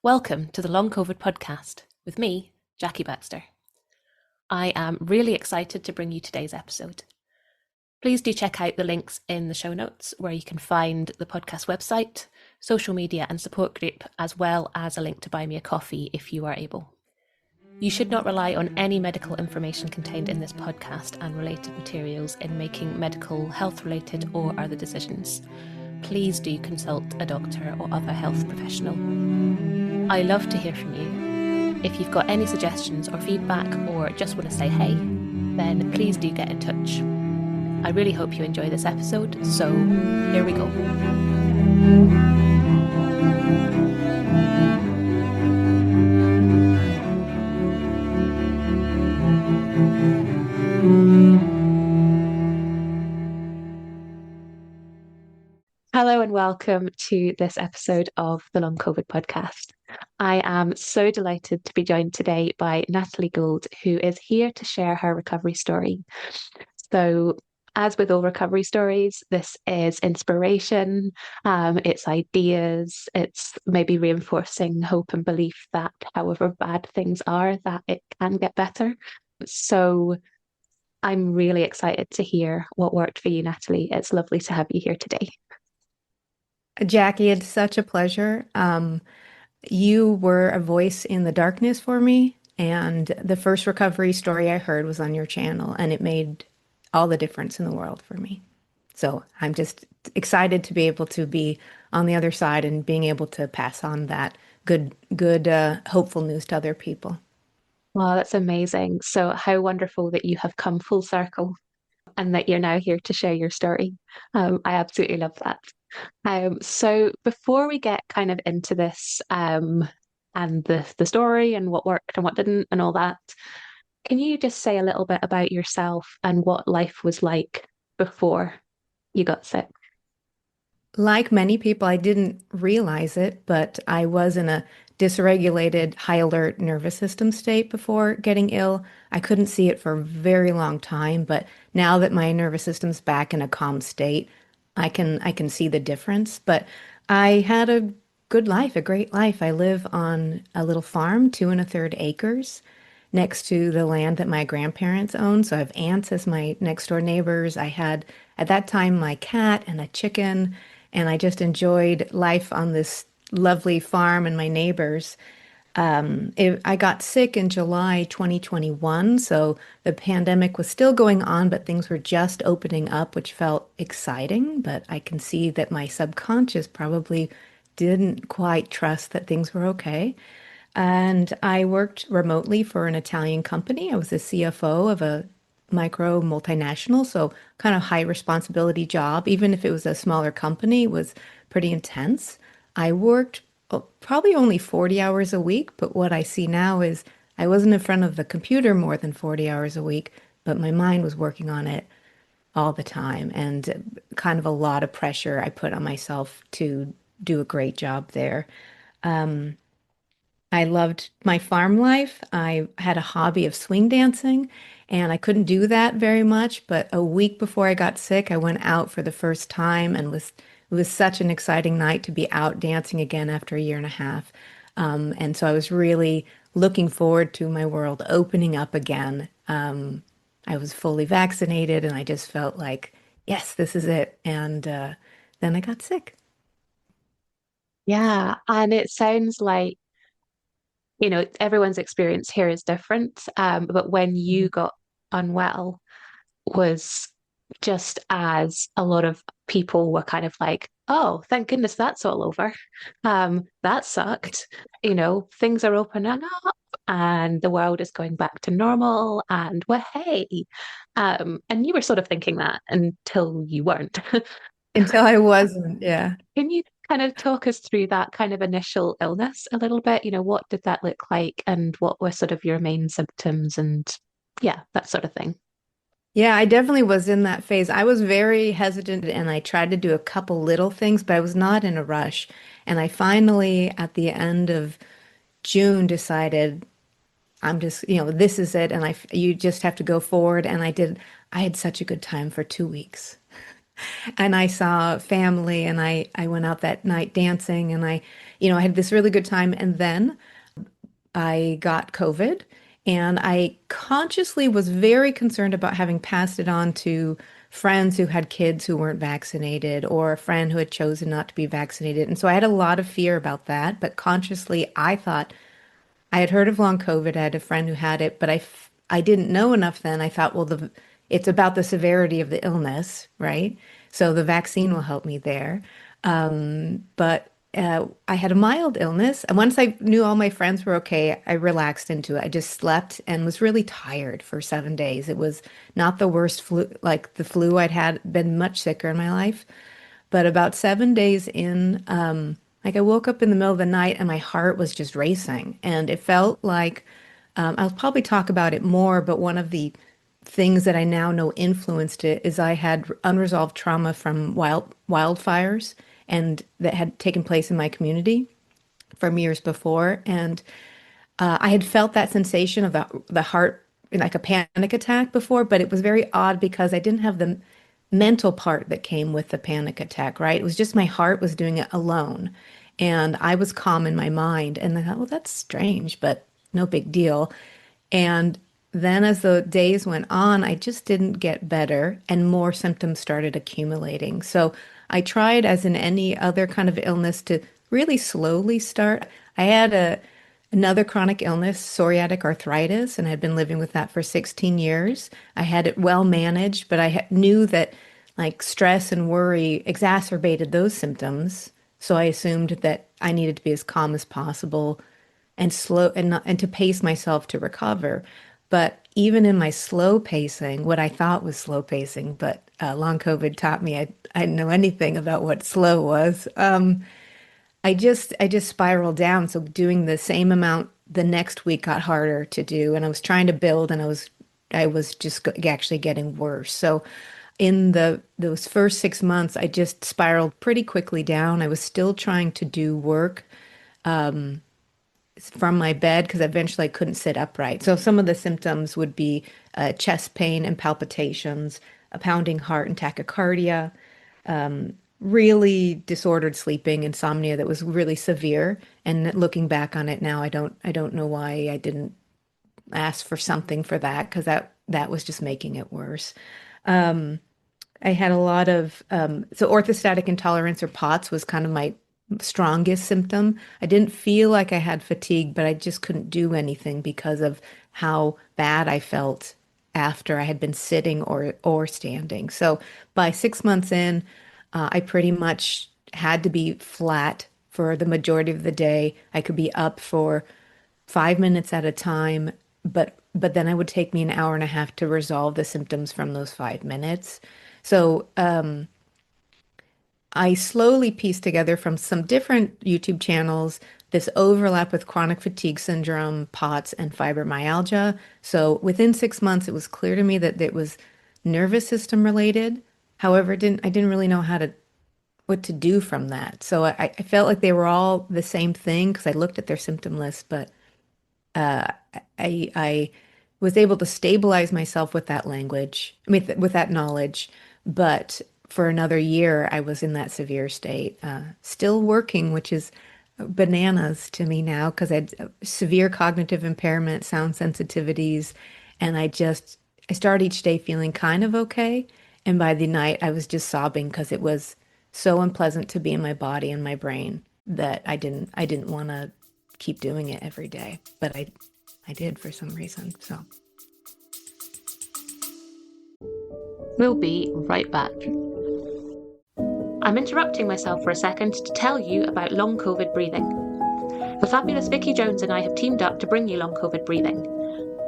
Welcome to the Long COVID podcast with me, Jackie Baxter. I am really excited to bring you today's episode. Please do check out the links in the show notes where you can find the podcast website, social media and support group, as well as a link to buy me a coffee if you are able. You should not rely on any medical information contained in this podcast and related materials in making medical, health-related or other decisions. Please do consult a doctor or other health professional. I love to hear from you. If you've got any suggestions or feedback or just want to say hey, then please do get in touch. I really hope you enjoy this episode, so here we go. Hello and welcome to this episode of the Long COVID podcast. I am so delighted to be joined today by Natalie Gould, who is here to share her recovery story. So, as with all recovery stories, this is inspiration, it's ideas, it's maybe reinforcing hope and belief that however bad things are, that it can get better. So, I'm really excited to hear what worked for you, Natalie. It's lovely to have you here today. Jackie, it's such a pleasure. You were a voice in the darkness for me, and the first recovery story I heard was on your channel, and it made all the difference in the world for me. So I'm just excited to be able to be on the other side and being able to pass on that good, hopeful news to other people. Wow, that's amazing. So, how wonderful that you have come full circle and that you're now here to share your story. I absolutely love that. So before we get kind of into this and the story and what worked and what didn't and all that, can you just say a little bit about yourself and what life was like before you got sick? Like many people, I didn't realize it, but I was in a dysregulated, high alert nervous system state before getting ill. I couldn't see it for a very long time, but now that my nervous system's back in a calm state, I can see the difference. But I had a good life, a great life. I live on a little farm, 2.33 acres, next to the land that my grandparents owned. So I have aunts as my next door neighbors. I had at that time my cat and a chicken, and I just enjoyed life on this lovely farm and my neighbors. I got sick in July 2021, so the pandemic was still going on, but things were just opening up, which felt exciting. But I can see that my subconscious probably didn't quite trust that things were okay. And I worked remotely for an Italian company. I was the CFO of a micro multinational, so kind of high responsibility job. Even if it was a smaller company, it was pretty intense. I worked probably only 40 hours a week, but what I see now is I wasn't in front of the computer more than 40 hours a week, but my mind was working on it all the time, and kind of a lot of pressure I put on myself to do a great job there. I loved my farm life. I had a hobby of swing dancing, and I couldn't do that very much. But a week before I got sick, I went out for the first time, and it was such an exciting night to be out dancing again after a year and a half. And so I was really looking forward to my world opening up again. I was fully vaccinated, and I just felt like, yes, this is it. And then I got sick. Yeah, and it sounds like, everyone's experience here is different. But when you got unwell, was just as a lot of people were kind of like, oh, thank goodness that's all over. That sucked. Things are opening up and the world is going back to normal and we're hey. And you were sort of thinking that until you weren't. Until I wasn't, yeah. Can you kind of talk us through that kind of initial illness a little bit? What did that look like and what were sort of your main symptoms and yeah, that sort of thing. Yeah, I definitely was in that phase. I was very hesitant and I tried to do a couple little things, but I was not in a rush. And I finally, at the end of June, decided I'm just, this is it. And you just have to go forward. And I did, I had such a good time for 2 weeks. And I saw family and I went out that night dancing and I had this really good time. And then I got COVID and I consciously was very concerned about having passed it on to friends who had kids who weren't vaccinated or a friend who had chosen not to be vaccinated. And so I had a lot of fear about that, but consciously I thought I had heard of long COVID. I had a friend who had it, but I didn't know enough then. I thought, well, it's about the severity of the illness, right? So the vaccine will help me there. But I had a mild illness. And once I knew all my friends were okay, I relaxed into it. I just slept and was really tired for 7 days. It was not the worst flu, like the flu I'd had, been much sicker in my life. But about 7 days in, like I woke up in the middle of the night and my heart was just racing. And it felt like, I'll probably talk about it more, but one of the things that I now know influenced it is I had unresolved trauma from wildfires and that had taken place in my community from years before. And I had felt that sensation of the heart, like a panic attack before, but it was very odd because I didn't have the mental part that came with the panic attack, right? It was just my heart was doing it alone. And I was calm in my mind. And I thought, well, that's strange, but no big deal. And then as the days went on, I just didn't get better and more symptoms started accumulating. So I tried, as in any other kind of illness, to really slowly start. I had another chronic illness, psoriatic arthritis, and I had been living with that for 16 years. I had it well managed, but I knew that like stress and worry exacerbated those symptoms. So I assumed that I needed to be as calm as possible and slow and to pace myself to recover. But even in my slow pacing, what I thought was slow pacing, but long COVID taught me I didn't know anything about what slow was. I just spiraled down. So doing the same amount the next week got harder to do, and I was trying to build, and I was just actually getting worse. So in those first 6 months, I just spiraled pretty quickly down. I was still trying to do work from my bed because eventually I couldn't sit upright. So some of the symptoms would be chest pain and palpitations, a pounding heart and tachycardia, really disordered sleeping, insomnia that was really severe. And looking back on it now, I don't know why I didn't ask for something for that because that was just making it worse. I had a lot of so orthostatic intolerance or POTS was kind of my strongest symptom. I didn't feel like I had fatigue, but I just couldn't do anything because of how bad I felt after I had been sitting or standing. So by 6 months in, I pretty much had to be flat for the majority of the day. I could be up for 5 minutes at a time, but then it would take me an hour and a half to resolve the symptoms from those 5 minutes. So I slowly pieced together from some different YouTube channels this overlap with chronic fatigue syndrome, POTS, and fibromyalgia. So within 6 months, it was clear to me that it was nervous system related. However, I didn't really know what to do from that. So I felt like they were all the same thing because I looked at their symptom list, but I was able to stabilize myself with that language, I mean, with that knowledge. But for another year, I was in that severe state, still working, which is bananas to me now because I had severe cognitive impairment, sound sensitivities, and I started each day feeling kind of okay. And by the night, I was just sobbing because it was so unpleasant to be in my body and my brain that I didn't want to keep doing it every day, but I did for some reason. So we'll be right back. I'm interrupting myself for a second to tell you about long COVID breathing. The fabulous Vicky Jones and I have teamed up to bring you long COVID breathing.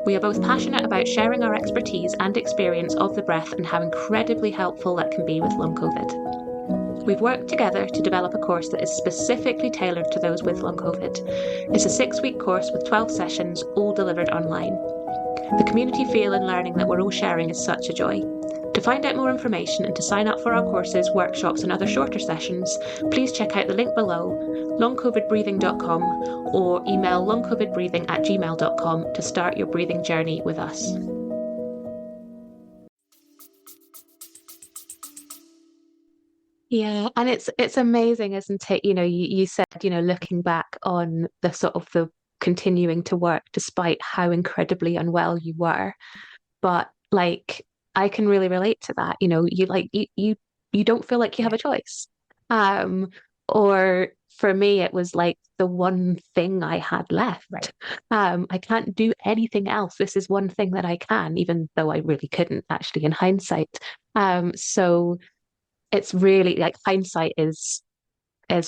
We are both passionate about sharing our expertise and experience of the breath and how incredibly helpful that can be with long COVID. We've worked together to develop a course that is specifically tailored to those with long COVID. It's a 6-week course with 12 sessions, all delivered online. The community feel and learning that we're all sharing is such a joy. To find out more information and to sign up for our courses, workshops and other shorter sessions, please check out the link below, longcovidbreathing.com, or email longcovidbreathing@gmail.com to start your breathing journey with us. Yeah, and it's amazing, isn't it? You said, looking back on the sort of the continuing to work despite how incredibly unwell you were. But like I can really relate to that. You don't feel like you have Yeah, a choice. Um, or for me, it was like the one thing I had right. left. I can't do anything else. This is one thing that I can, even though I really couldn't actually in hindsight. So it's really like hindsight is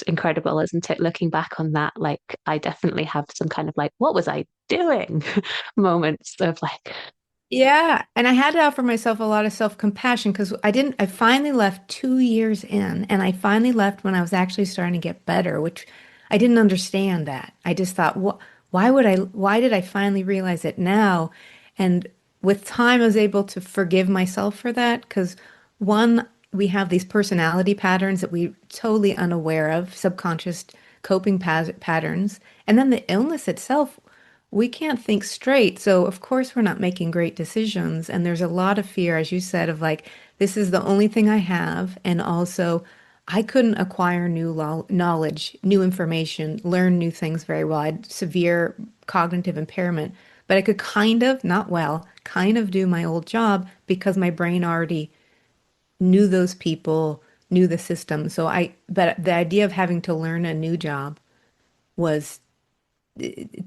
incredible, isn't it? Looking back on that, like I definitely have some kind of like, what was I doing? Moments of like, Yeah, and I had to offer myself a lot of self-compassion because I finally left 2 years in, and I finally left when I was actually starting to get better, which I didn't understand that. I just thought, why did I finally realize it now? And with time, I was able to forgive myself for that because one, we have these personality patterns that we totally unaware of, subconscious coping patterns, and then the illness itself we can't think straight. So, of course, we're not making great decisions. And there's a lot of fear, as you said, of like, this is the only thing I have. And also, I couldn't acquire new knowledge, new information, learn new things very well. I had severe cognitive impairment, but I could kind of, not well, kind of do my old job because my brain already knew those people, knew the system. But the idea of having to learn a new job was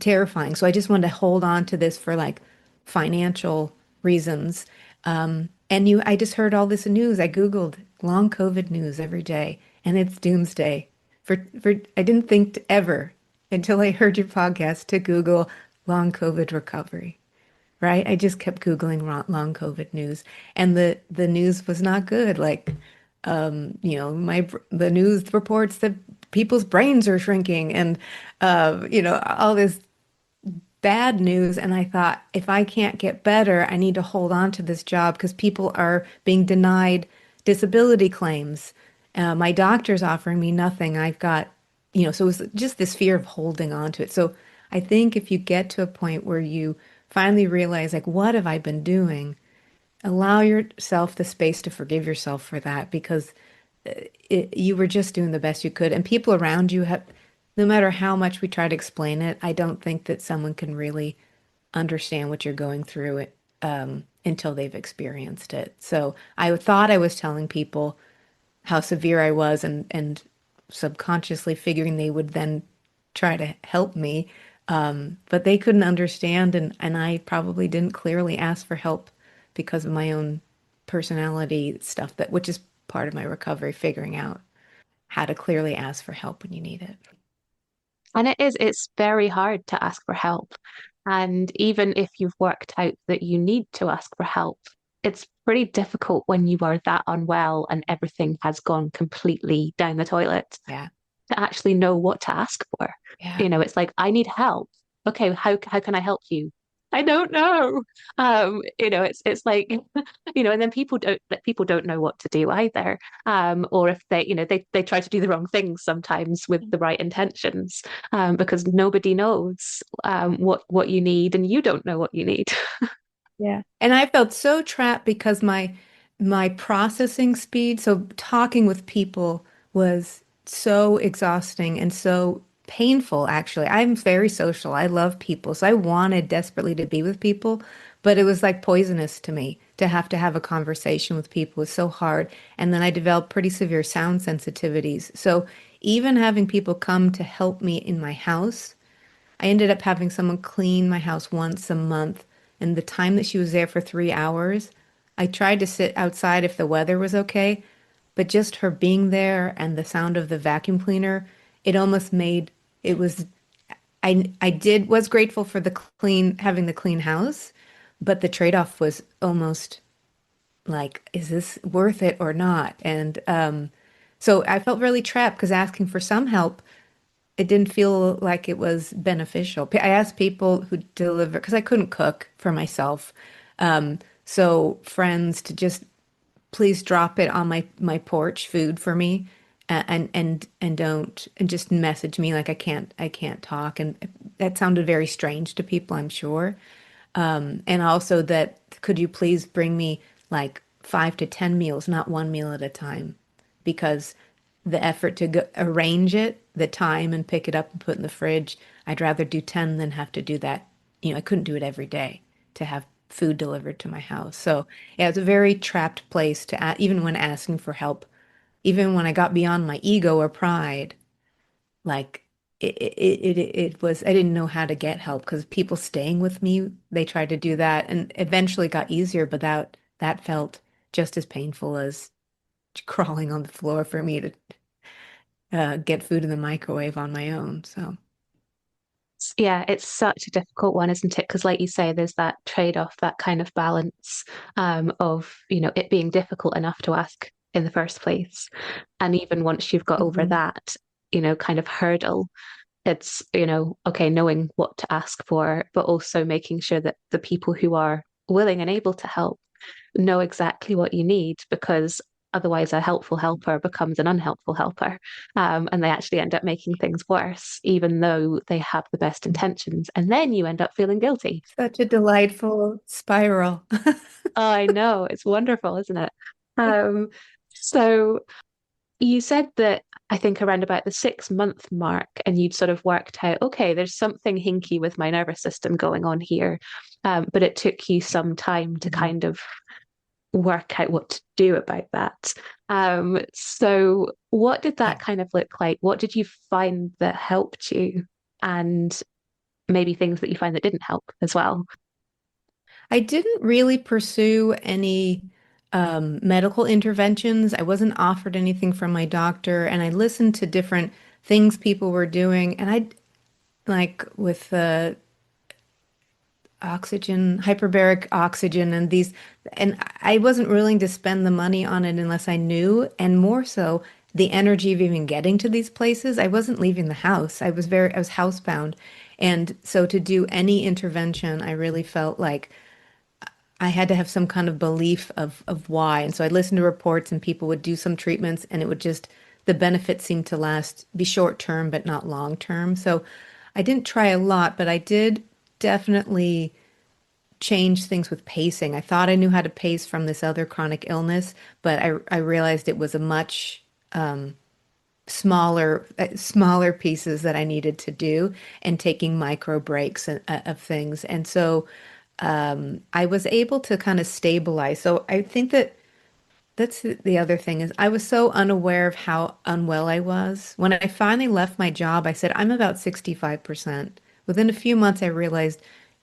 terrifying. So I just wanted to hold on to this for like financial reasons. I just heard all this news. I Googled long COVID news every day, and it's doomsday. I didn't think to ever until I heard your podcast to Google long COVID recovery. Right? I just kept Googling long COVID news, and the news was not good. Like, the news reports that people's brains are shrinking, and all this bad news. And I thought, if I can't get better, I need to hold on to this job because people are being denied disability claims. My doctor's offering me nothing. So it was just this fear of holding on to it. So I think if you get to a point where you finally realize, like, what have I been doing? Allow yourself the space to forgive yourself for that because you were just doing the best you could. And people around you have, no matter how much we try to explain it, I don't think that someone can really understand what you're going through until they've experienced it. So I thought I was telling people how severe I was and subconsciously figuring they would then try to help me. But they couldn't understand, and I probably didn't clearly ask for help because of my own personality stuff, which is part of my recovery, figuring out how to clearly ask for help when you need it. and it's very hard to ask for help. And even if you've worked out that you need to ask for help, it's pretty difficult when you are that unwell and everything has gone completely down the toilet Yeah. to actually know what to ask for. Yeah. It's like, I need help. Okay, how can I help you? I don't know. It's like, and then people don't know what to do either. Or if they try to do the wrong things sometimes with the right intentions, because nobody knows what you need and you don't know what you need. Yeah. And I felt so trapped because my processing speed, so talking with people was so exhausting and so painful actually. I'm very social. I love people. So I wanted desperately to be with people, but it was like poisonous to me to have a conversation with people. It was so hard. And then I developed pretty severe sound sensitivities. So even having people come to help me in my house, I ended up having someone clean my house once a month. And the time that she was there for 3 hours, I tried to sit outside if the weather was okay, but just her being there and the sound of the vacuum cleaner, it almost made it was was grateful for the having the clean house, but the trade-off was almost like, is this worth it or not? And so I felt really trapped because asking for some help it didn't feel like it was beneficial. I asked people who deliver because I couldn't cook for myself. So friends to just please drop it on my porch food for me and don't and just message me like I can't talk and that sounded very strange to people, I'm sure. And also that could you please bring me like 5 to 10 meals, not one meal at a time because the effort to go, arrange it, the time and pick it up and put in the fridge, I'd rather do 10 than have to do that. I couldn't do it every day to have food delivered to my house. So, yeah, it's a very trapped place even when asking for help, even when I got beyond my ego or pride, like it was, I didn't know how to get help because people staying with me, they tried to do that and eventually got easier, but that felt just as painful as crawling on the floor for me to get food in the microwave on my own. So, Yeah, it's such a difficult one, isn't it? Because, like you say, there's that trade-off, that kind of balance of, it being difficult enough to ask in the first place. And even once you've got over mhm. that, kind of hurdle, it's, okay, knowing what to ask for, but also making sure that the people who are willing and able to help know exactly what you need, because otherwise a helpful helper becomes an unhelpful helper. And they actually end up making things worse, even though they have the best intentions. And then you end up feeling guilty. Such a delightful spiral. Oh, I know, it's wonderful, isn't it? Um, so you said that I think around about the 6 month mark, and you'd sort of worked out, okay, there's something hinky with my nervous system going on here. But it took you some time to Mhm. kind of work out what to do about that. So what did that Yeah. kind of look like? What did you find that helped you? And maybe things that you find that didn't help as well. I didn't really pursue any medical interventions. I wasn't offered anything from my doctor, and I listened to different things people were doing. And I like with oxygen, hyperbaric oxygen, and and I wasn't willing to spend the money on it unless I knew, and more so, the energy of even getting to these places. I wasn't leaving the house. I was housebound. And so to do any intervention, I really felt like I had to have some kind of belief of why. And so I listened to reports and people would do some treatments and it would just, the benefits seemed to be short term, but not long term. So I didn't try a lot, but I did definitely change things with pacing. I thought I knew how to pace from this other chronic illness, but I realized it was a much smaller pieces that I needed to do and taking micro breaks of things. And so I was able to kind of stabilize. So I think that's the other thing is I was so unaware of how unwell I was. When I finally left my job, I said, I'm about 65%. Within a few months, I realized,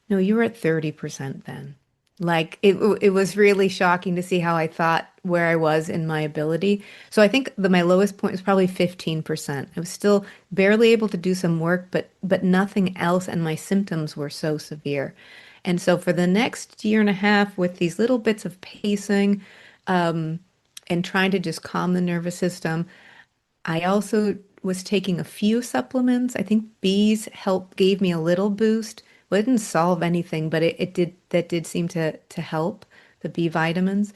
no, you were at 30% then. Like it was really shocking to see how I thought where I was in my ability. So I think my lowest point was probably 15%. I was still barely able to do some work, but nothing else, and my symptoms were so severe. And so for the next year and a half, with these little bits of pacing, and trying to just calm the nervous system. I also was taking a few supplements. I think bees gave me a little boost. Well, it didn't solve anything, but that did seem to help, the B vitamins.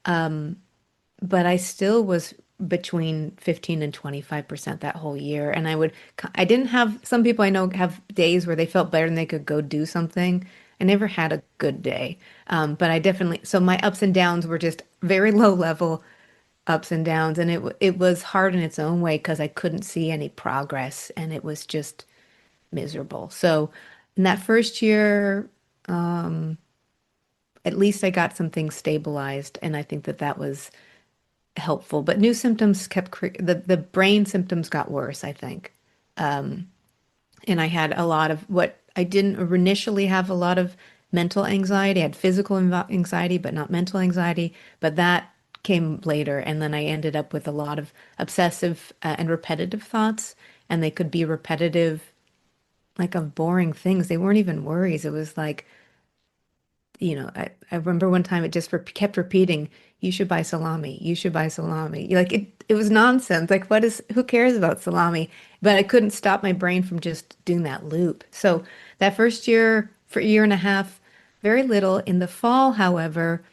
But I still was between 15 and 25% that whole year. And I didn't have, some people I know have days where they felt better and they could go do something. I never had a good day. But I definitely, so my ups and downs were just very low level ups and downs. And it was hard in its own way because I couldn't see any progress and it was just miserable. So in that first year, at least I got some things stabilized. And I think that was helpful. But new symptoms the brain symptoms got worse, I think. And I had a lot of what I didn't initially have a lot of mental anxiety. I had physical anxiety, but not mental anxiety. But that came later. And then I ended up with a lot of obsessive and repetitive thoughts. And they could be repetitive, like of boring things. They weren't even worries. It was like, I remember one time it just kept repeating, you should buy salami. You should buy salami. Like it was nonsense. Like who cares about salami? But I couldn't stop my brain from just doing that loop. So that first year, for a year and a half, very little. In the fall, however,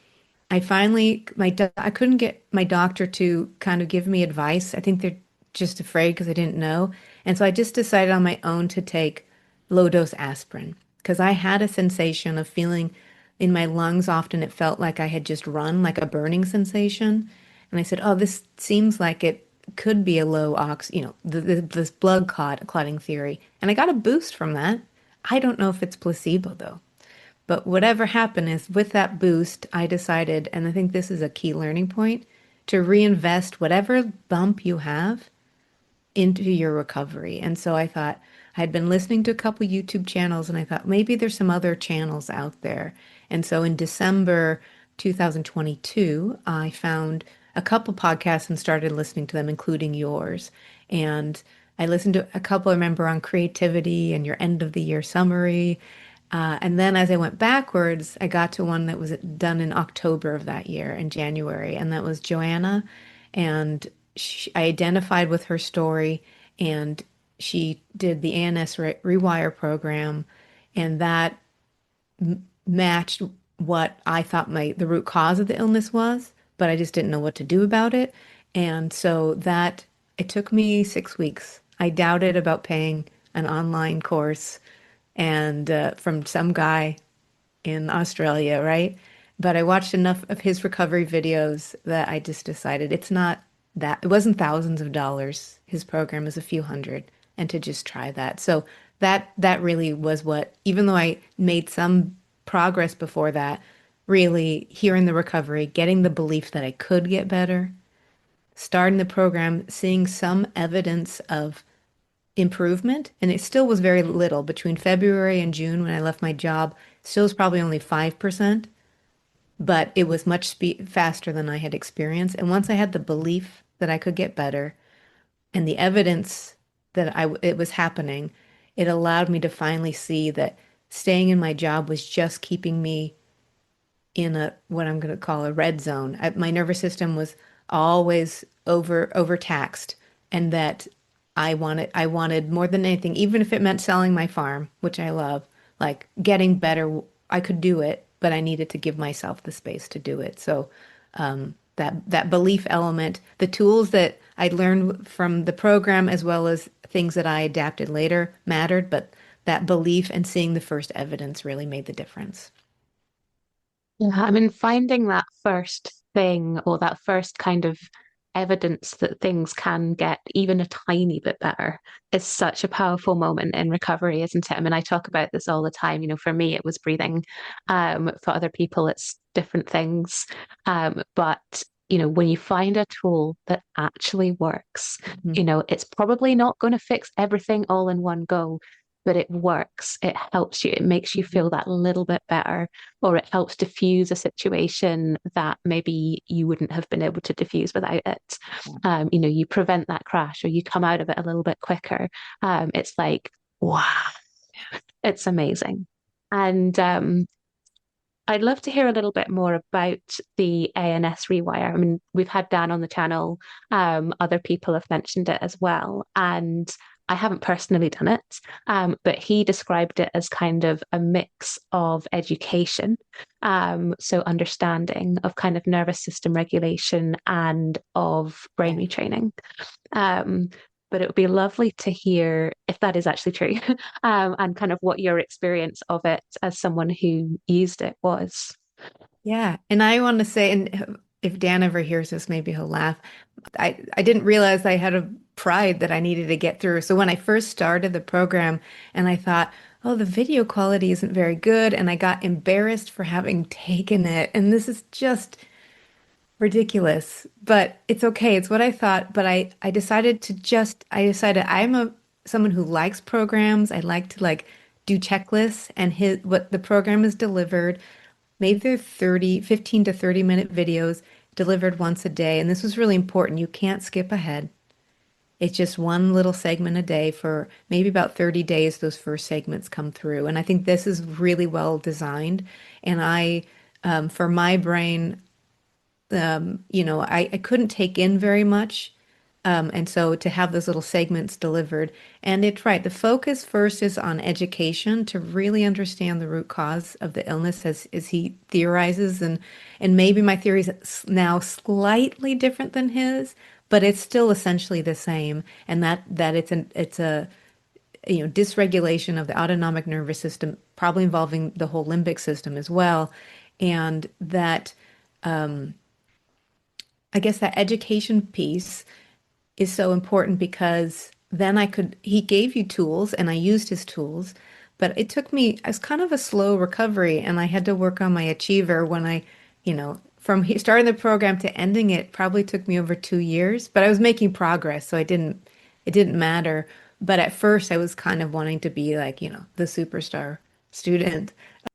I couldn't get my doctor to kind of give me advice. I think they're just afraid because I didn't know. And so I just decided on my own to take low dose aspirin because I had a sensation of feeling in my lungs. Often it felt like I had just run, like a burning sensation. And I said, "Oh, this seems like it could be a low ox, this clotting theory. And I got a boost from that. I don't know if it's placebo though. But whatever happened is with that boost, I decided, and I think this is a key learning point, to reinvest whatever bump you have into your recovery. And so I thought, I had been listening to a couple YouTube channels and I thought maybe there's some other channels out there. And so in December 2022, I found a couple podcasts and started listening to them, including yours. And I listened to a couple, I remember, on creativity and your end of the year summary. And then as I went backwards, I got to one that was done in October of that year, in January, and that was Joanna. And I identified with her story, and she did the ANS Rewire program, and that matched what I thought the root cause of the illness was, but I just didn't know what to do about it. And so that it took me 6 weeks. I doubted about paying an online course and from some guy in Australia, right? But I watched enough of his recovery videos that I just decided it's not that, it wasn't thousands of dollars. His program is a few hundred, and to just try that. So that really was what, even though I made some progress before that, really here in the recovery, getting the belief that I could get better, starting the program, seeing some evidence of improvement, and it still was very little between February and June when I left my job. Still was probably only 5%, but it was much faster than I had experienced. And once I had the belief that I could get better and the evidence that it was happening, it allowed me to finally see that staying in my job was just keeping me in a what I'm going to call a red zone. My nervous system was always overtaxed, and that I wanted more than anything, even if it meant selling my farm, which I love, like getting better. I could do it, but I needed to give myself the space to do it. So that belief element, the tools that I learned from the program, as well as things that I adapted later, mattered, but that belief and seeing the first evidence really made the difference. Yeah, I mean, finding that first thing or that first kind of evidence that things can get even a tiny bit better is such a powerful moment in recovery, isn't it? I mean, I talk about this all the time. You know, for me, it was breathing. For other people, it's different things. But you know, when you find a tool that actually works, Mhm. you know, it's probably not going to fix everything all in one go, but it works. It helps you. It makes you feel that little bit better, or it helps diffuse a situation that maybe you wouldn't have been able to diffuse without it. You know, you prevent that crash or you come out of it a little bit quicker. It's like, wow, it's amazing. And I'd love to hear a little bit more about the ANS Rewire. I mean, we've had Dan on the channel. Other people have mentioned it as well. And I haven't personally done it, but he described it as kind of a mix of education, so understanding of kind of nervous system regulation and of brain Yeah. retraining. Um, but it would be lovely to hear if that is actually true, and kind of what your experience of it as someone who used it was. Yeah. And I want to say, and if Dan ever hears this, maybe he'll laugh. I didn't realize I had a pride that I needed to get through. So when I first started the program and I thought, oh, the video quality isn't very good, and I got embarrassed for having taken it. And this is just ridiculous, but it's okay. It's what I thought. But I decided I decided I'm someone who likes programs. I like to do checklists, and what the program is delivered. Maybe they're 15 to 30-minute videos delivered once a day. And this was really important. You can't skip ahead. It's just one little segment a day for maybe about 30 days. Those first segments come through. And I think this is really well designed. And for my brain, I couldn't take in very much. And so to have those little segments delivered, and it's right, the focus first is on education to really understand the root cause of the illness as he theorizes, and maybe my theory is now slightly different than his, but it's still essentially the same, and that it's a dysregulation of the autonomic nervous system, probably involving the whole limbic system as well, and that I guess that education piece. is so important because then he gave you tools and I used his tools, but it took me, as kind of a slow recovery and I had to work on my achiever when from starting the program to ending it probably took me over 2 years, but I was making progress. So it didn't matter. But at first I was kind of wanting to be like, the superstar student.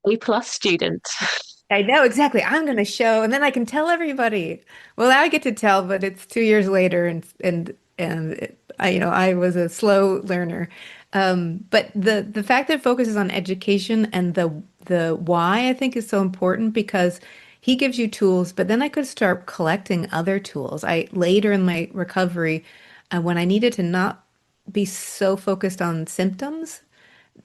A plus student. I know exactly. I'm going to show, and then I can tell everybody. Well, now I get to tell, but it's 2 years later, I was a slow learner. But the fact that it focuses on education and the why I think is so important because he gives you tools, but then I could start collecting other tools. I later in my recovery, when I needed to not be so focused on symptoms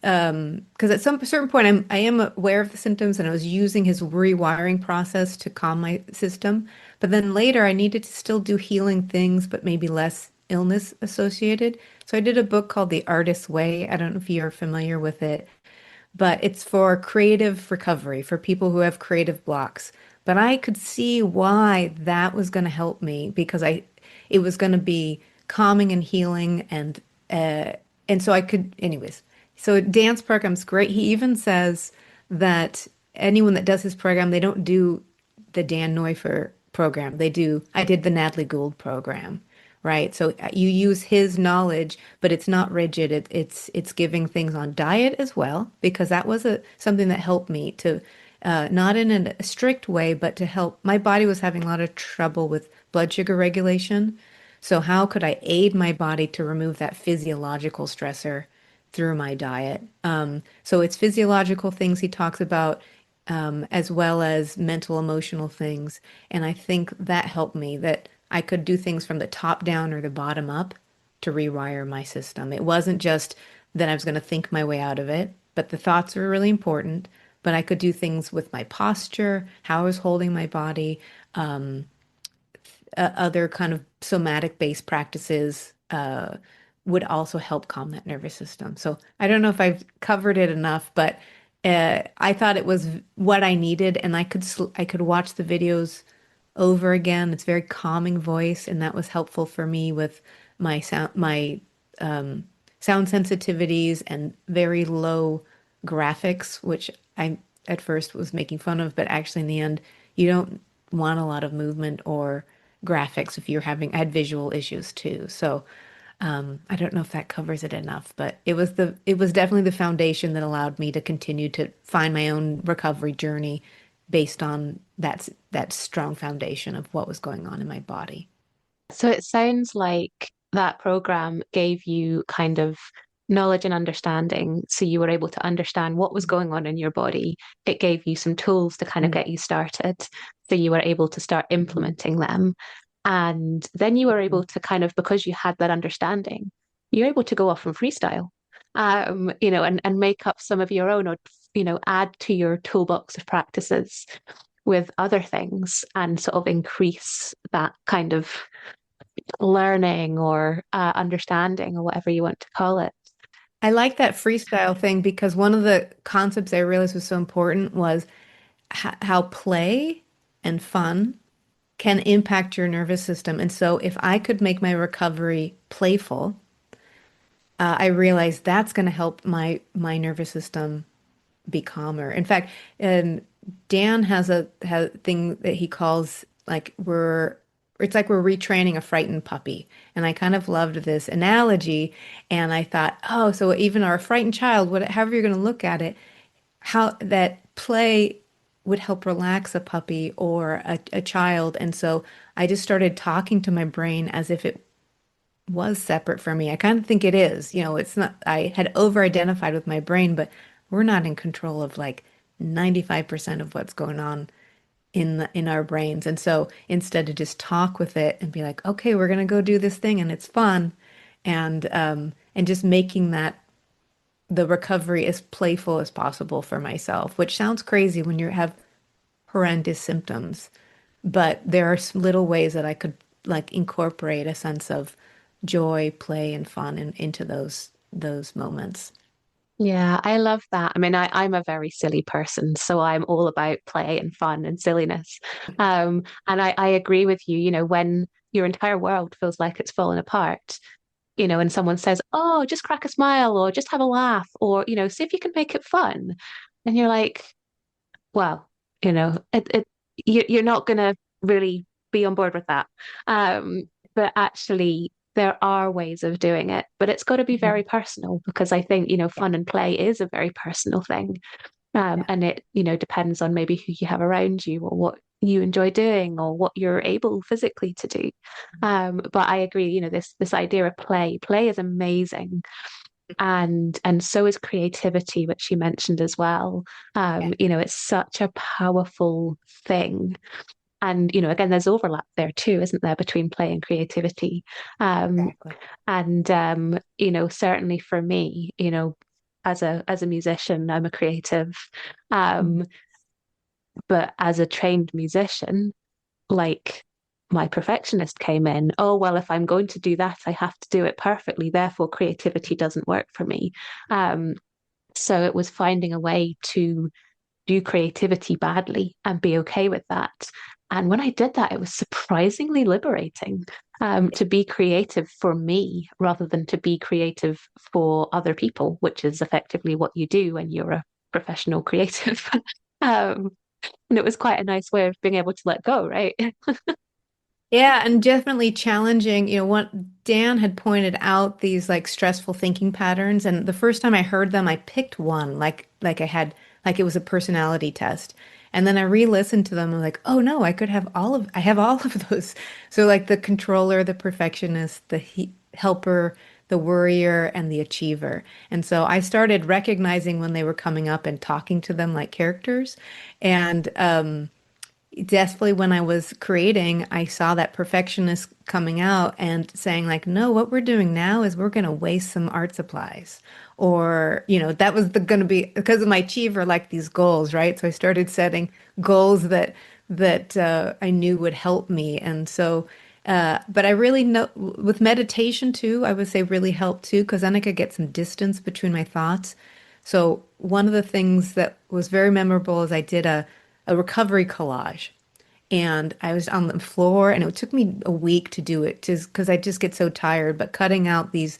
because at some certain point I am aware of the symptoms and I was using his rewiring process to calm my system. But then later I needed to still do healing things, but maybe less illness associated. So I did a book called The Artist's Way. I don't know if you're familiar with it, but it's for creative recovery for people who have creative blocks. But I could see why that was going to help me because it was going to be calming and healing uh and so I could anyways. So dance program's great. He even says that anyone that does his program, they don't do the Dan Neufer program. I did the Natalie Gould program, right? So you use his knowledge, but it's not rigid. It's giving things on diet as well, because that was something that helped me to not in a strict way, but to help. My body was having a lot of trouble with blood sugar regulation. So how could I aid my body to remove that physiological stressor through my diet? So it's physiological things he talks about, as well as mental, emotional things. And I think that helped me that I could do things from the top down or the bottom up to rewire my system. It wasn't just that I was going to think my way out of it, but the thoughts were really important. But I could do things with my posture, how I was holding my body, other kind of somatic based practices would also help calm that nervous system. So I don't know if I've covered it enough, but I thought it was what I needed, and I could watch the videos over again. It's very calming voice, and that was helpful for me with my sound sensitivities and very low graphics, which I at first was making fun of, but actually in the end, you don't want a lot of movement or graphics if I had visual issues too. So I don't know if that covers it enough, but it was definitely the foundation that allowed me to continue to find my own recovery journey based on that strong foundation of what was going on in my body. So it sounds like that program gave you kind of knowledge and understanding. So you were able to understand what was going on in your body. It gave you some tools to kind of Mm, get you started. So you were able to start implementing them. And then you were able mhm. to kind of, because you had that understanding, you're able to go off and freestyle, and make up some of your own or, add to your toolbox of practices with other things and sort of increase that kind of learning or understanding or whatever you want to call it. I like that freestyle thing because one of the concepts I realized was so important was how play and fun can impact your nervous system. And so if I could make my recovery playful, I realized that's going to help my nervous system be calmer. In fact, Dan has a thing that he calls like it's like we're retraining a frightened puppy. And I kind of loved this analogy. And I thought, oh, so even our frightened child, however you're going to look at it, how that play would help relax a puppy or a child. And so I just started talking to my brain as if it was separate from me. I kind of think it is. It's not, I had over-identified with my brain, but we're not in control of like 95% of what's going on in our brains. And so instead to just talk with it and be like, okay, we're gonna go do this thing and it's fun, and just making that the recovery as playful as possible for myself, which sounds crazy when you have horrendous symptoms. But there are little ways that I could like incorporate a sense of joy, play, and fun into those moments. Yeah, I love that. I mean, I'm a very silly person, so I'm all about play and fun and silliness. And I agree with you, when your entire world feels like it's fallen apart, and someone says, "Oh, just crack a smile or just have a laugh or, see if you can make it fun." And you're like, well, you're not going to really be on board with that. But actually, there are ways of doing it, but it's got to be Mhm. very personal because I think, Yeah, fun and play is a very personal thing. yeah, And it, depends on maybe who you have around you or what you enjoy doing or what you're able physically to do. But I agree, this idea of play. Play is amazing, and so is creativity, which you mentioned as well. yeah, It's such a powerful thing. And, again, there's overlap there too, isn't there, between play and creativity? Um, exactly. and certainly for me, as a musician, I'm a creative. Mhm. Um, but as a trained musician, like my perfectionist came in, oh, well, if I'm going to do that, I have to do it perfectly. Therefore, creativity doesn't work for me. Um, so it was finding a way to do creativity badly and be okay with that. And when I did that, it was surprisingly liberating to be creative for me rather than to be creative for other people, which is effectively what you do when you're a professional creative. um, and it was quite a nice way of being able to let go, right? Yeah, and definitely challenging. What Dan had pointed out these like stressful thinking patterns, and the first time I heard them, I picked one like I had like it was a personality test. And then I re-listened to them and like, oh no, I have all of those. So like the controller, the perfectionist, the helper, the worrier, and the achiever. And so I started recognizing when they were coming up and talking to them like characters. And definitely when I was creating, I saw that perfectionist coming out and saying like, no, what we're doing now is we're going to waste some art supplies. Or, that was the going to be because of my achiever, like these goals, right? So I started setting goals that I knew would help me. And so, but I really know with meditation too, I would say really helped too, because then I could get some distance between my thoughts. So one of the things that was very memorable is I did a recovery collage. And I was on the floor, and it took me a week to do it, just because I just get so tired. But cutting out these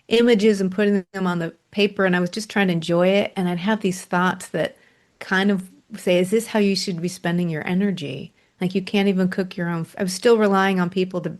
images and putting them on the paper, and I was just trying to enjoy it. And I'd have these thoughts that kind of say, "Is this how you should be spending your energy? Like you can't even cook your own." I was still relying on people to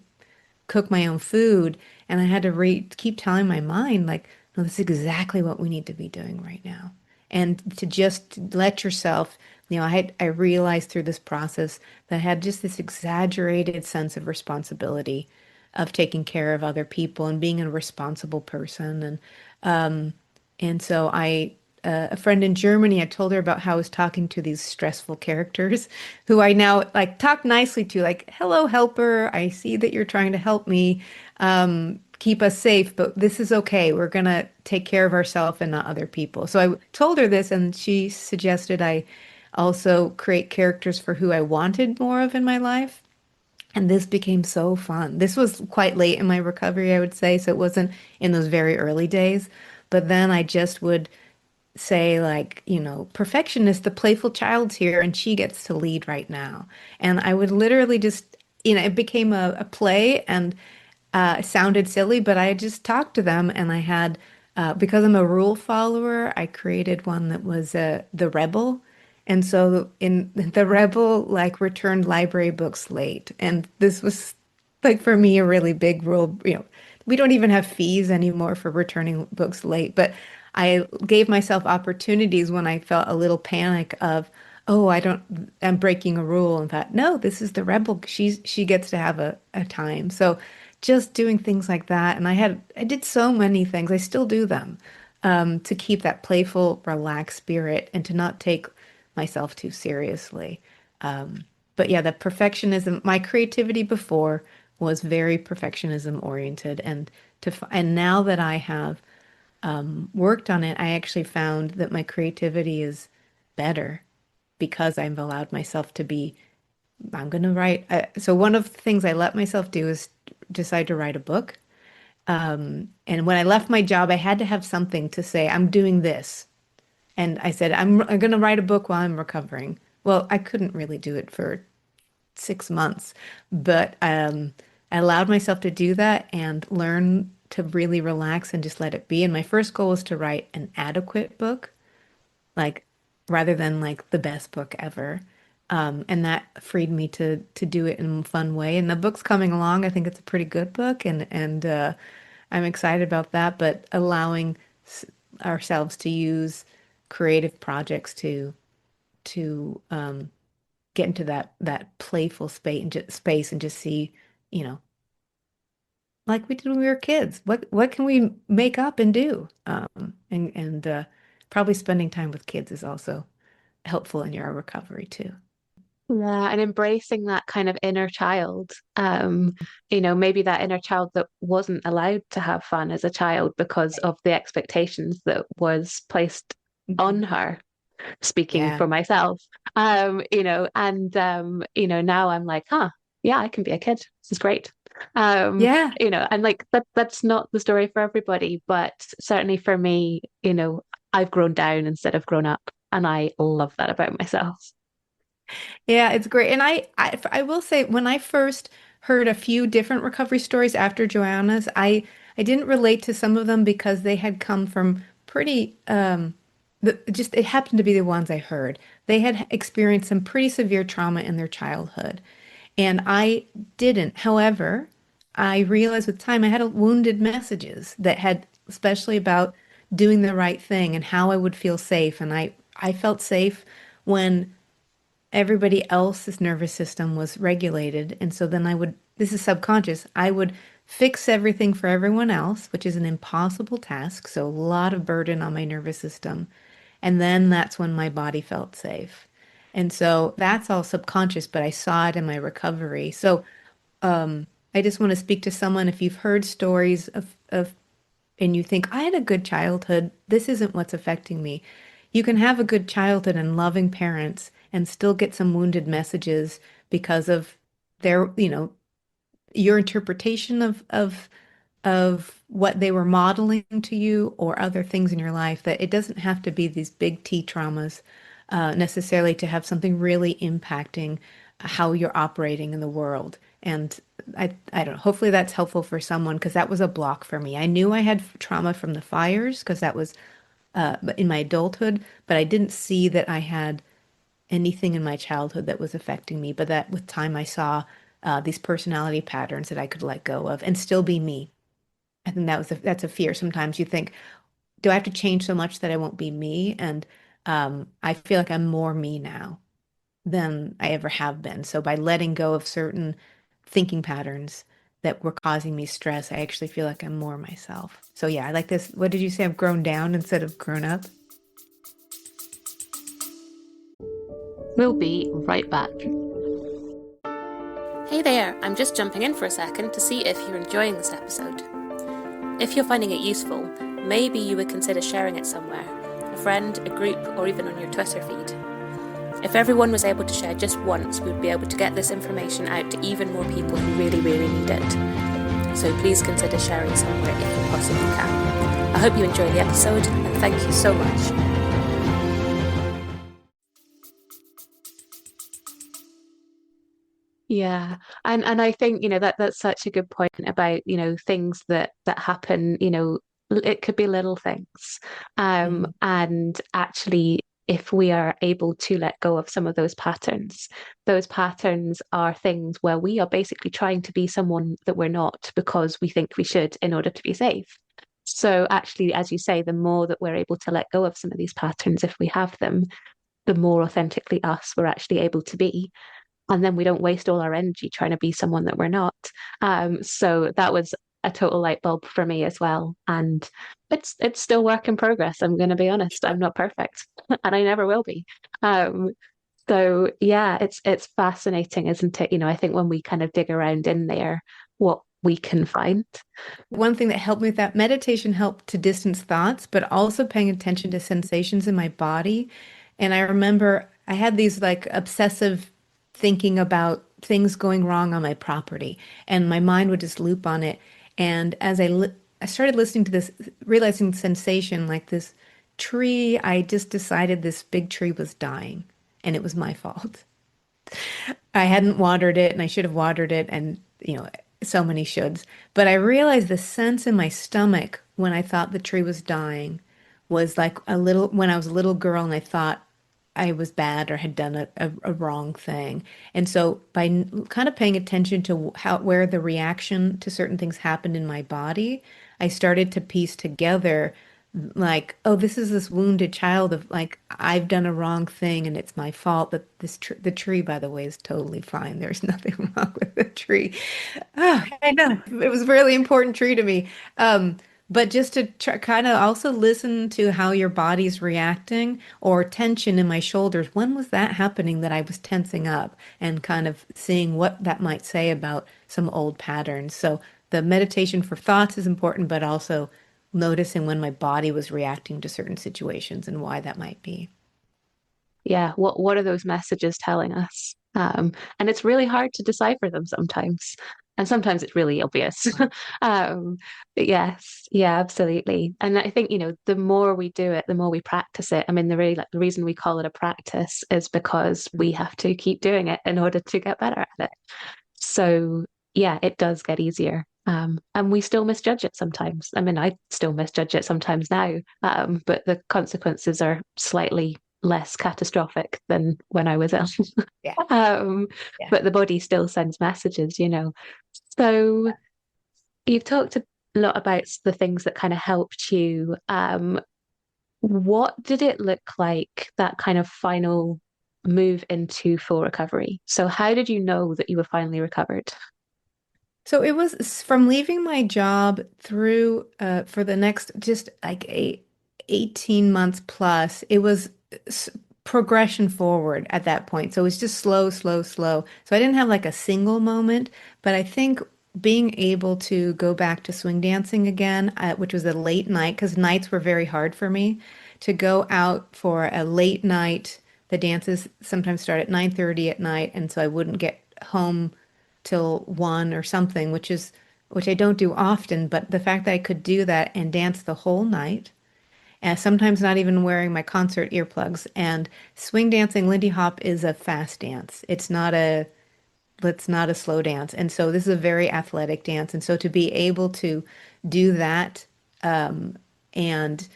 cook my own food. And I had to keep telling my mind, like, no, this is exactly what we need to be doing right now. And to just let yourself, I realized through this process that I had just this exaggerated sense of responsibility of taking care of other people and being a responsible person. And so a friend in Germany, I told her about how I was talking to these stressful characters who I now like talk nicely to, like, hello, helper. I see that you're trying to help me, keep us safe, but this is okay. We're gonna take care of ourselves and not other people. So I told her this, and she suggested I also create characters for who I wanted more of in my life. And this became so fun. This was quite late in my recovery, I would say, so it wasn't in those very early days. But then I just would say like, perfectionist, the playful child's here and she gets to lead right now. And I would literally just, it became a play and it sounded silly, but I just talked to them and I had, because I'm a rule follower, I created one that was the rebel. And so in the rebel, like returned library books late. And this was like for me a really big rule. We don't even have fees anymore for returning books late, but I gave myself opportunities when I felt a little panic of, oh, I'm breaking a rule. And thought, no, this is the rebel. She gets to have a time. So just doing things like that. And I did so many things. I still do them, to keep that playful, relaxed spirit and to not take myself too seriously. But yeah, the perfectionism, my creativity before was very perfectionism oriented. And now that I have worked on it, I actually found that my creativity is better because I've allowed myself to be, I'm going to write. So one of the things I let myself do is decide to write a book. And when I left my job, I had to have something to say, I'm doing this. And I said, I'm going to write a book while I'm recovering. Well, I couldn't really do it for 6 months, but I allowed myself to do that and learn to really relax and just let it be. And my first goal was to write an adequate book, like rather than like the best book ever. And that freed me to do it in a fun way. And the book's coming along. I think it's a pretty good book, and I'm excited about that. But allowing ourselves to use creative projects to get into that playful space and just see, you know, like we did when we were kids. What can we make up and do? And probably spending time with kids is also helpful in your recovery too. Yeah, and embracing that kind of inner child. Maybe that inner child that wasn't allowed to have fun as a child because of the expectations that was placed Mhm. on her, speaking Yeah. for myself. Now I'm like, huh, yeah, I can be a kid. This is great. Yeah. And like that's not the story for everybody, but certainly for me, I've grown down instead of grown up, and I love that about myself. Yeah, it's great. And I will say when I first heard a few different recovery stories after Joanna's, I didn't relate to some of them because they had come from pretty just it happened to be the ones I heard. They had experienced some pretty severe trauma in their childhood. And I didn't. However, I realized with time I had wounded messages that had especially about doing the right thing and how I would feel safe. And I felt safe when everybody else's nervous system was regulated. And so then this is subconscious, I would fix everything for everyone else, which is an impossible task. So a lot of burden on my nervous system. And then that's when my body felt safe. And so that's all subconscious, but I saw it in my recovery. So I just want to speak to someone if you've heard stories of and you think, I had a good childhood, this isn't what's affecting me. You can have a good childhood and loving parents and still get some wounded messages because of their, your interpretation of what they were modeling to you or other things in your life, that it doesn't have to be these big T traumas necessarily to have something really impacting how you're operating in the world. And I don't know, hopefully that's helpful for someone because that was a block for me. I knew I had trauma from the fires because that was in my adulthood, but I didn't see that I had anything in my childhood that was affecting me. But that with time, I saw these personality patterns that I could let go of and still be me. I think that's a fear. Sometimes you think, do I have to change so much that I won't be me? And I feel like I'm more me now than I ever have been. So by letting go of certain thinking patterns that were causing me stress, I actually feel like I'm more myself. So yeah, I like this. What did you say? I've grown down instead of grown up. We'll be right back. Hey there, I'm just jumping in for a second to see if you're enjoying this episode. If you're finding it useful, maybe you would consider sharing it somewhere, a friend, a group, or even on your Twitter feed. If everyone was able to share just once, we'd be able to get this information out to even more people who really, really need it. So please consider sharing somewhere if you possibly can. I hope you enjoy the episode, and thank you so much. Yeah. And I think, that's such a good point about, things that happen, it could be little things. Mhm. And actually if we are able to let go of some of those patterns are things where we are basically trying to be someone that we're not because we think we should in order to be safe. So actually, as you say, the more that we're able to let go of some of these patterns, if we have them, the more authentically us we're actually able to be, and then we don't waste all our energy trying to be someone that we're not. So that was a total light bulb for me as well. And it's still work in progress. I'm going to be honest. I'm not perfect, and I never will be. Um, so yeah, it's fascinating, isn't it? I think when we kind of dig around in there, what we can find. One thing that helped me with that meditation helped to distance thoughts, but also paying attention to sensations in my body. And I remember I had these like obsessive thinking about things going wrong on my property, and my mind would just loop on it. And as I started listening to this, realizing sensation like this tree, I just decided this big tree was dying, and it was my fault. I hadn't watered it and I should have watered it. And, so many shoulds. But I realized the sense in my stomach when I thought the tree was dying was like a little, when I was a little girl and I thought I was bad or had done a wrong thing. And so by kind of paying attention to how, where the reaction to certain things happened in my body, I started to piece together like, oh, this is this wounded child of like, I've done a wrong thing and it's my fault. But this tr the tree, by the way, is totally fine. There's nothing wrong with the tree. Oh, I know. It was a really important tree to me. Um, but just to try, kind of also listen to how your body's reacting or tension in my shoulders. When was that happening that I was tensing up and kind of seeing what that might say about some old patterns? So the meditation for thoughts is important, but also noticing when my body was reacting to certain situations and why that might be. Yeah, what are those messages telling us? And it's really hard to decipher them sometimes. And sometimes it's really obvious. Um, but yes, yeah, absolutely. And I think, the more we do it, the more we practice it. I mean, the reason we call it a practice is because we have to keep doing it in order to get better at it. So yeah, it does get easier. And we still misjudge it sometimes. I mean, I still misjudge it sometimes now, but the consequences are slightly less catastrophic than when I was ill. Yeah. Um, Yeah. but the body still sends messages. So you've talked a lot about the things that kind of helped you. What did it look like, that kind of final move into full recovery? So how did you know that you were finally recovered? So it was from leaving my job through for the next just like 18 months plus, it was s- progression forward at that point. So it was just slow, slow, slow. So I didn't have like a single moment, but I think being able to go back to swing dancing again, which was a late night, because nights were very hard for me, to go out for a late night. The dances sometimes start at 9:30 at night, and so I wouldn't get home till 1 or something, which I don't do often, but the fact that I could do that and dance the whole night, and sometimes not even wearing my concert earplugs. And swing dancing, Lindy Hop is a fast dance. It's not a slow dance. And so this is a very athletic dance. And so to be able to do that and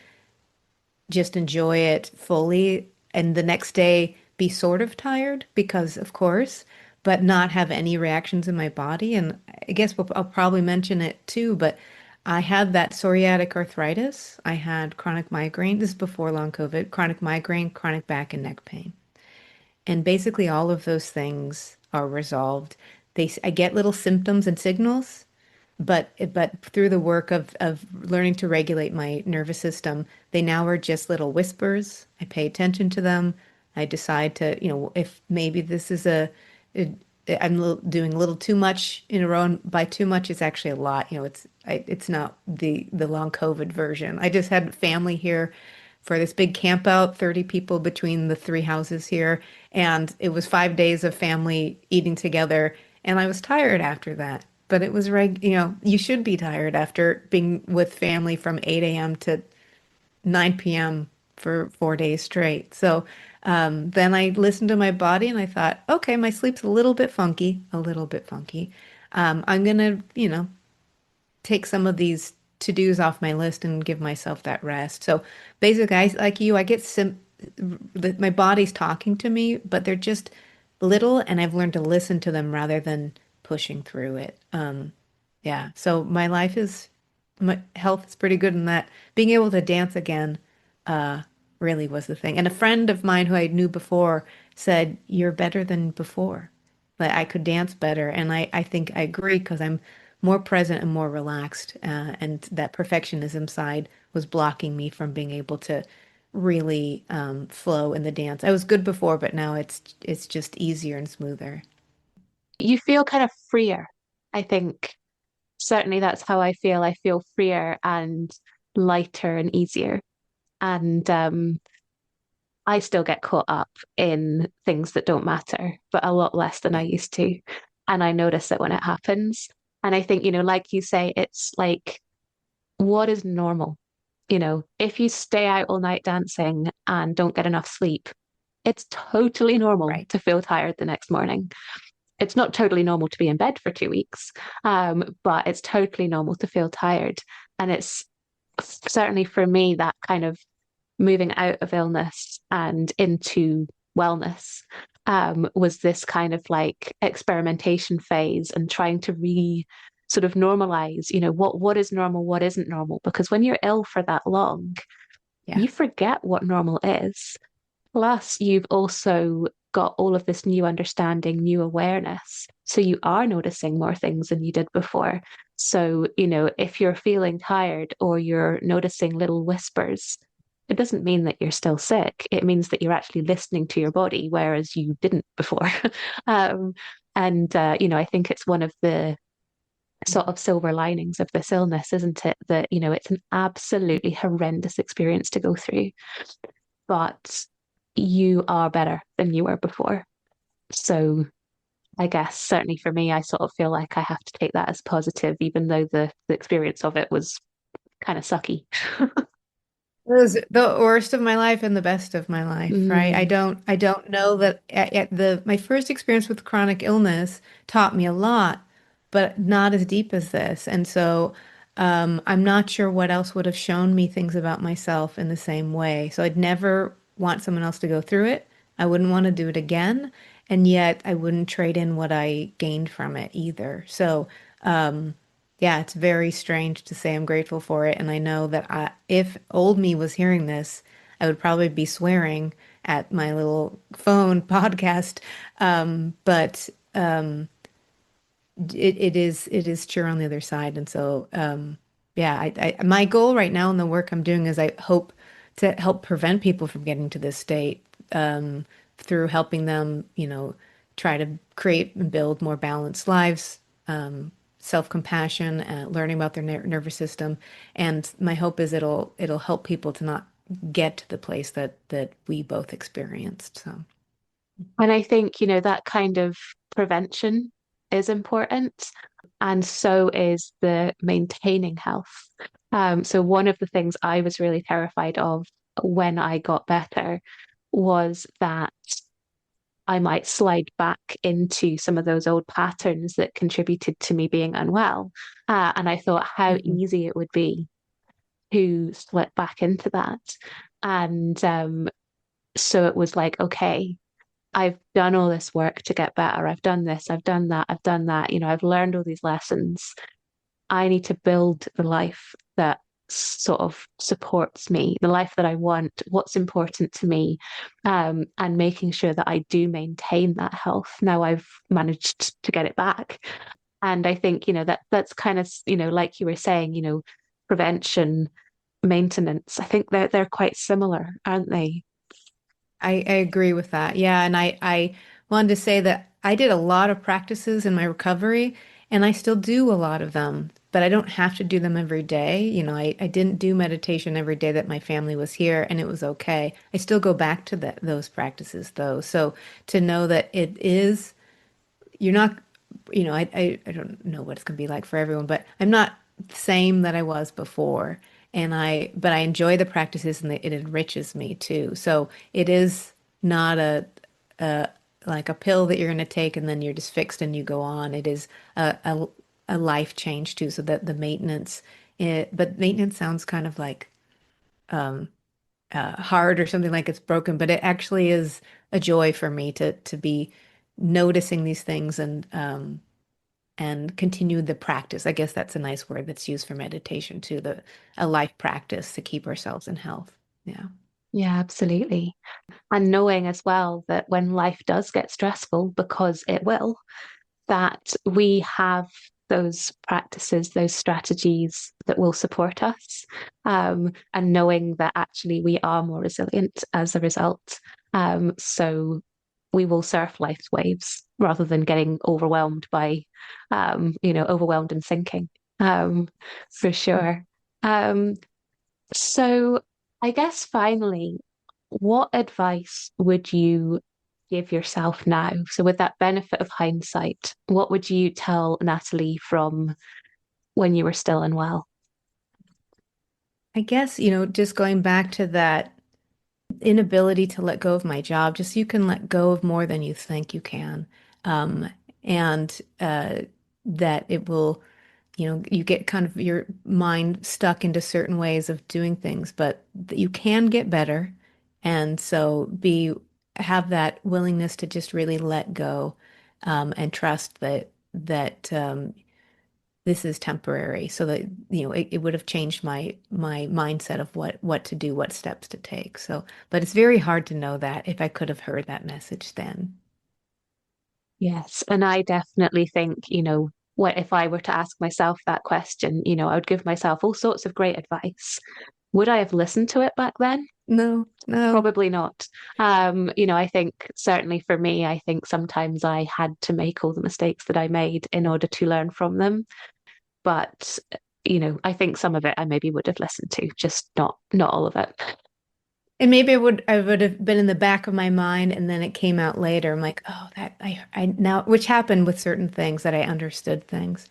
just enjoy it fully and the next day be sort of tired because of course, but not have any reactions in my body. And I guess I'll probably mention it too, but I had that psoriatic arthritis. I had chronic migraine. This is before long COVID, chronic migraine, chronic back and neck pain. And basically all of those things are resolved. I get little symptoms and signals, but through the work of learning to regulate my nervous system, they now are just little whispers. I pay attention to them. I decide to, if maybe this is it, doing a little too much in a row. And by too much, it's actually a lot. It's not the long COVID version. I just had family here for this big camp out, 30 people between the three houses here, and it was 5 days of family eating together, and I was tired after that. But it was you should be tired after being with family from 8 a.m. to 9 p.m. for 4 days straight. So then I listened to my body and I thought, okay, my sleep's a little bit funky, a little bit funky. I'm gonna, take some of these to-dos off my list and give myself that rest. So basically, like you, I get my body's talking to me, but they're just little, and I've learned to listen to them rather than pushing through it. Yeah. So my health is pretty good in that. Being able to dance again, uh, really was the thing. And a friend of mine who I knew before said, "You're better than before." Like I could dance better, and I think I agree because I'm more present and more relaxed, and that perfectionism side was blocking me from being able to really flow in the dance. I was good before, but now it's just easier and smoother. You feel kind of freer, I think. Certainly that's how I feel. I feel freer and lighter and easier. And I still get caught up in things that don't matter, but a lot less than I Yeah, used to. And I notice it when it happens. And I think, like you say, it's like, what is normal? If you stay out all night dancing and don't get enough sleep, it's totally normal right. to feel tired the next morning. it's not totally normal to be in bed for 2 weeks, but it's totally normal to feel tired. And it's certainly for me that kind of moving out of illness and into wellness was this kind of like experimentation phase and trying to sort of normalize, what is normal, what isn't normal. Because when you're ill for that long, Yeah. you forget what normal is. Plus, you've also got all of this new understanding, new awareness. So you are noticing more things than you did before. So, if you're feeling tired or you're noticing little whispers, it doesn't mean that you're still sick. It means that you're actually listening to your body, whereas you didn't before. um, I think it's one of the sort of silver linings of this illness, isn't it? That, it's an absolutely horrendous experience to go through, but you are better than you were before. So I guess certainly for me, I sort of feel like I have to take that as positive, even though the experience of it was kind of sucky. It was the worst of my life and the best of my life, right? I Mm, don't I don't know that at the my first experience with chronic illness taught me a lot, but not as deep as this. And so I'm not sure what else would have shown me things about myself in the same way. So I'd never want someone else to go through it. I wouldn't want to do it again, and yet I wouldn't trade in what I gained from it either. So yeah, it's very strange to say I'm grateful for it. And I know that if old me was hearing this, I would probably be swearing at my little phone podcast. But it is true on the other side. And so, yeah, my goal right now in the work I'm doing is I hope to help prevent people from getting to this state through helping them, try to create and build more balanced lives, self-compassion, learning about their nervous system. And my hope is it'll help people to not get to the place that we both experienced. So, and I think, that kind of prevention is important. And so is the maintaining health. So one of the things I was really terrified of when I got better was that I might slide back into some of those old patterns that contributed to me being unwell. And I thought how mhm. easy it would be to slip back into that. And so it was like, okay, I've done all this work to get better. I've done this, I've done that, I've done that. I've learned all these lessons. I need to build the life that sort of supports me, the life that I want, what's important to me, and making sure that I do maintain that health. Now I've managed to get it back. And I think, that's kind of, like you were saying, prevention, maintenance. I think they're quite similar, aren't they? I agree with that. Yeah, and I wanted to say that I did a lot of practices in my recovery, and I still do a lot of them, but I don't have to do them every day. I didn't do meditation every day that my family was here, and it was okay. I still go back to those practices though. So to know that you're not, I don't know what it's going to be like for everyone, but I'm not the same that I was before. But I enjoy the practices and it enriches me too. So it is not a like a pill that you're going to take and then you're just fixed and you go on. It is a life change too. So that the maintenance, but maintenance sounds kind of like hard or something like it's broken, but it actually is a joy for me to be noticing these things and continue the practice. I guess that's a nice word that's used for meditation too, a life practice to keep ourselves in health. Yeah. Yeah, absolutely. And knowing as well that when life does get stressful, because it will, that we have those practices, those strategies that will support us, and knowing that actually we are more resilient as a result. So we will surf life's waves rather than getting overwhelmed by, overwhelmed and sinking, for sure. Um, so I guess finally, what advice would you give yourself now? So, with that benefit of hindsight, what would you tell Natalie from when you were still unwell? I guess, just going back to that inability to let go of my job, just so you can let go of more than you think you can. and that it will, you get kind of your mind stuck into certain ways of doing things, but you can get better. And so have that willingness to just really let go, and trust that this is temporary, so that it would have changed my mindset of what to do, what steps to take. So, but it's very hard to know that if I could have heard that message then. Yes, and I definitely think, what if I were to ask myself that question, I would give myself all sorts of great advice. Would I have listened to it back then? No, no. Probably not. I think certainly for me, I think sometimes I had to make all the mistakes that I made in order to learn from them. But, I think some of it I maybe would have listened to, just not all of it. And maybe I would have been in the back of my mind, and then it came out later. I'm like, oh, that I now, which happened with certain things, that I understood things.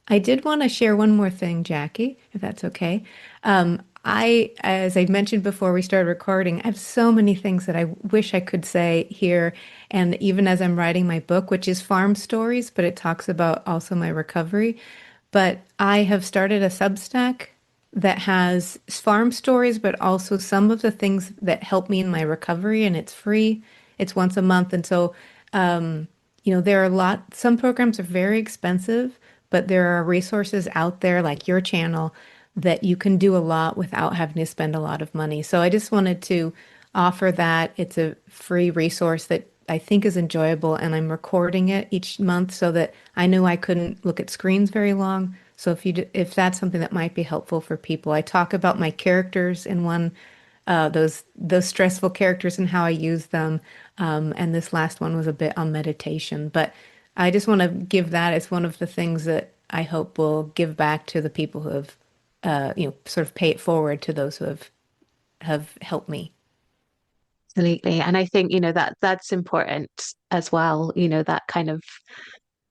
I did want to share one more thing, Jackie, if that's okay. As I mentioned before we started recording, I have so many things that I wish I could say here. And even as I'm writing my book, which is farm stories, but it talks about also my recovery. But I have started a Substack that has farm stories, but also some of the things that help me in my recovery, and it's free. It's once a month. And so, there are some programs are very expensive, but there are resources out there like your channel that you can do a lot without having to spend a lot of money. So I just wanted to offer that. It's a free resource that I think is enjoyable, and I'm recording it each month so that I knew I couldn't look at screens very long. So if that's something that might be helpful for people, I talk about my characters in one, those stressful characters and how I use them. And this last one was a bit on meditation, but I just want to give that as one of the things that I hope will give back to the people who have, sort of pay it forward to those who have helped me. Absolutely. And I think, that's important as well, that kind of,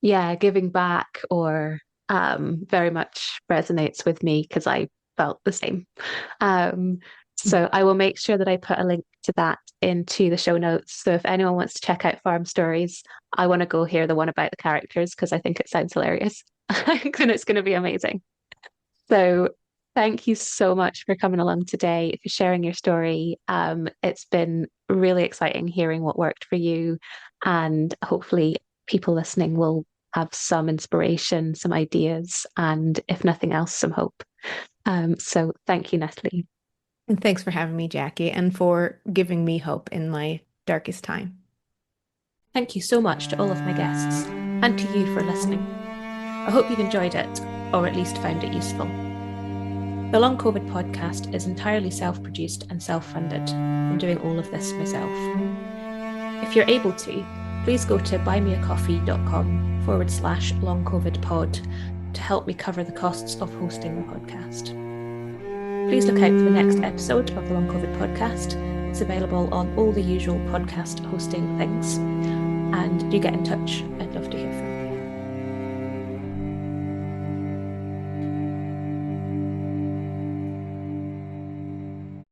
yeah, giving back or very much resonates with me because I felt the same. Um, so I will make sure that I put a link to that into the show notes. So if anyone wants to check out Farm Stories, I want to go hear the one about the characters because I think it sounds hilarious. I think it's going to be amazing. So thank you so much for coming along today, for sharing your story. It's been really exciting hearing what worked for you, and hopefully people listening will have some inspiration, some ideas, and if nothing else, some hope. So thank you, Natalie. And thanks for having me, Jackie, and for giving me hope in my darkest time. Thank you so much to all of my guests and to you for listening. I hope you've enjoyed it, or at least found it useful. The Long COVID podcast is entirely self-produced and self-funded. I'm doing all of this myself. If you're able to, please go to buymeacoffee.com/longcovidpod to help me cover the costs of hosting the podcast. Please look out for the next episode of the Long COVID podcast. It's available on all the usual podcast hosting things. And do get in touch. I'd love to hear from you.